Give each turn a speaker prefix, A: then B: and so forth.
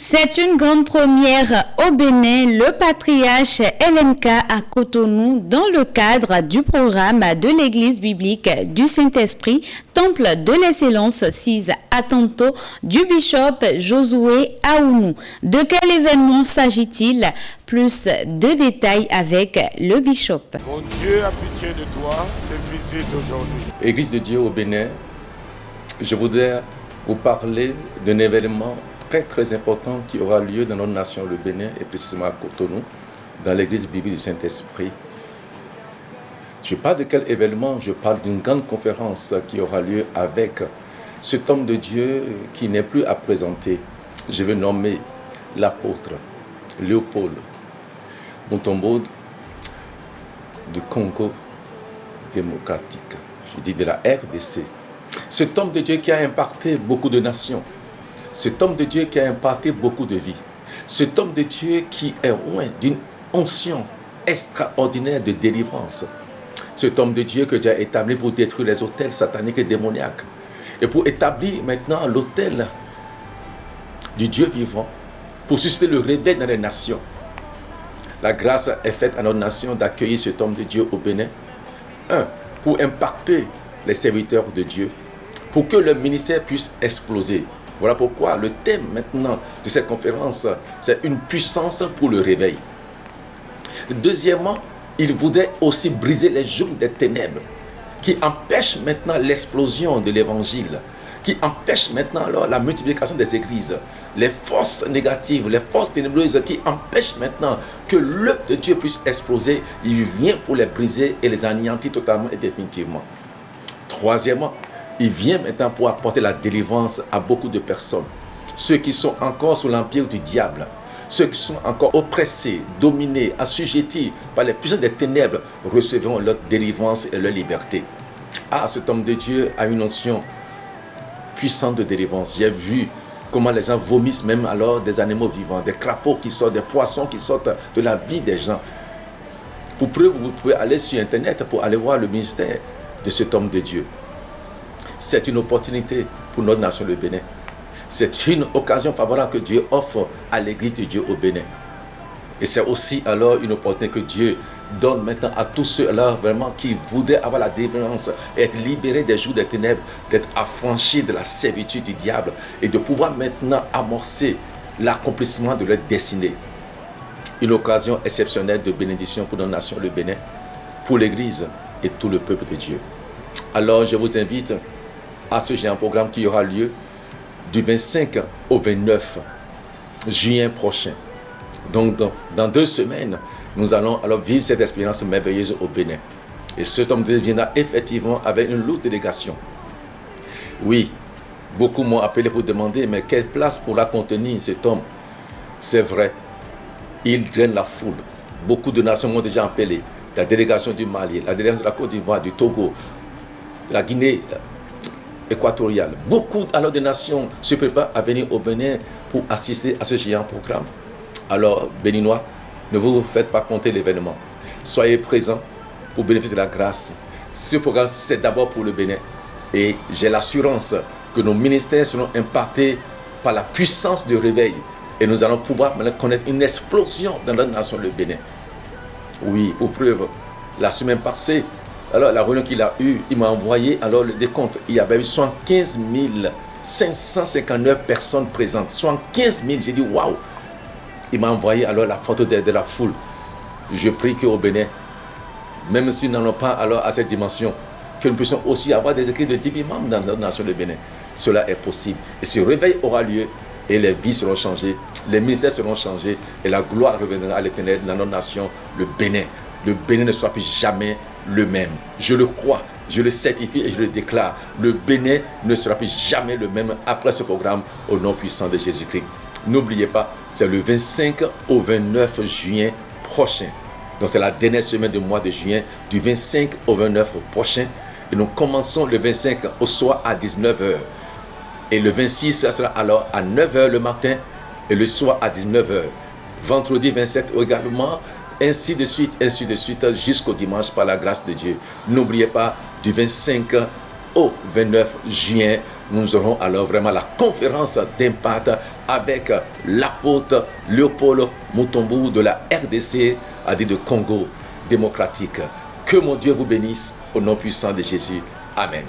A: C'est une grande première au Bénin. Le patriarche LMK à Cotonou, dans le cadre du programme de l'Église biblique du Saint-Esprit, Temple de l'Excellence 6 à Tanto, du bishop Josué Aounou. De quel événement s'agit-il? Plus de détails avec le bishop.
B: Mon Dieu a pitié de toi, te visite aujourd'hui.
C: Église de Dieu au Bénin, je voudrais vous parler d'un événement très important qui aura lieu dans notre nation, le Bénin, et précisément à Cotonou, dans l'église biblique du Saint-Esprit. Je parle de quel événement? Je parle d'une grande conférence qui aura lieu avec cet homme de Dieu qui n'est plus à présenter. Je vais nommer l'apôtre Léopold Mutombo du Congo démocratique. Je dis de la RDC. Cet homme de Dieu qui a impacté beaucoup de nations. Cet homme de Dieu qui a imparti beaucoup de vies. Cet homme de Dieu qui est loin d'une onction extraordinaire de délivrance. Cet homme de Dieu que Dieu a établi pour détruire les autels sataniques et démoniaques. Et pour établir maintenant l'autel du Dieu vivant, pour susciter le réveil dans les nations. La grâce est faite à notre nation d'accueillir cet homme de Dieu au Bénin. Pour impacter les serviteurs de Dieu, pour que le ministère puisse exploser. Voilà pourquoi le thème maintenant de cette conférence, c'est une puissance pour le réveil. Deuxièmement, il voudrait aussi briser les jougs des ténèbres qui empêchent maintenant l'explosion de l'évangile, qui empêchent maintenant alors la multiplication des églises, les forces négatives, les forces ténébreuses qui empêchent maintenant que l'œuvre de Dieu puisse exploser. Il vient pour les briser et les anéantir totalement et définitivement. Troisièmement, il vient maintenant pour apporter la délivrance à beaucoup de personnes. Ceux qui sont encore sous l'empire du diable, ceux qui sont encore oppressés, dominés, assujettis par les puissances des ténèbres, recevront leur délivrance et leur liberté. Cet homme de Dieu a une notion puissante de délivrance. J'ai vu comment les gens vomissent même alors des animaux vivants, des crapauds qui sortent, des poissons qui sortent de la vie des gens. Pour preuve, vous pouvez aller sur Internet pour aller voir le ministère de cet homme de Dieu. C'est une opportunité pour notre nation, le Bénin. C'est une occasion favorable que Dieu offre à l'église de Dieu au Bénin. Et c'est aussi alors une opportunité que Dieu donne maintenant à tous ceux-là vraiment qui voudraient avoir la délivrance, être libérés des jours des ténèbres, d'être affranchis de la servitude du diable et de pouvoir maintenant amorcer l'accomplissement de leur destinée. Une occasion exceptionnelle de bénédiction pour notre nation, le Bénin, pour l'église et tout le peuple de Dieu. Alors je vous invite à ce géant programme qui aura lieu du 25 au 29 juin prochain. Donc dans 2 semaines, nous allons alors vivre cette expérience merveilleuse au Bénin. Et cet homme viendra effectivement avec une lourde délégation. Oui, beaucoup m'ont appelé pour demander, mais quelle place pourra contenir cet homme? C'est vrai, il draine la foule. Beaucoup de nations m'ont déjà appelé. La délégation du Mali, la délégation de la Côte d'Ivoire, du Togo, de la Guinée équatoriale. Beaucoup alors de nations se préparent à venir au Bénin pour assister à ce géant programme. Alors, Béninois, ne vous faites pas compter l'événement. Soyez présents pour bénéficier de la grâce. Ce programme, c'est d'abord pour le Bénin. Et j'ai l'assurance que nos ministères seront impactés par la puissance du réveil. Et nous allons pouvoir maintenant connaître une explosion dans notre nation, le Bénin. Oui, pour preuve, la semaine passée, alors la réunion qu'il a eue, il m'a envoyé alors le décompte. Il y avait eu 75 559 personnes présentes. 75 000, j'ai dit waouh! Il m'a envoyé alors la photo de la foule. Je prie qu'au Bénin, même si nous n'en avons pas alors à cette dimension, que nous puissions aussi avoir des écrits de 10 000 membres dans notre nation, le Bénin. Cela est possible. Et ce réveil aura lieu et les vies seront changées, les ministères seront changés et la gloire reviendra à l'Éternel dans notre nation, le Bénin. Le Bénin ne sera plus jamais le même. Je le crois, je le certifie et je le déclare. Le Bénin ne sera plus jamais le même après ce programme au nom puissant de Jésus-Christ. N'oubliez pas, c'est le 25 au 29 juin prochain. Donc c'est la dernière semaine du mois de juin, du 25 au 29 prochain. Et nous commençons le 25 au soir à 19h. Et le 26, ça sera alors à 9h le matin et le soir à 19h. Vendredi 27 également, ainsi de suite, jusqu'au dimanche par la grâce de Dieu. N'oubliez pas, du 25 au 29 juin, nous aurons alors vraiment la conférence d'impact avec l'apôtre Léopold Mutombo de la RDC, à dire de Congo démocratique. Que mon Dieu vous bénisse au nom puissant de Jésus. Amen.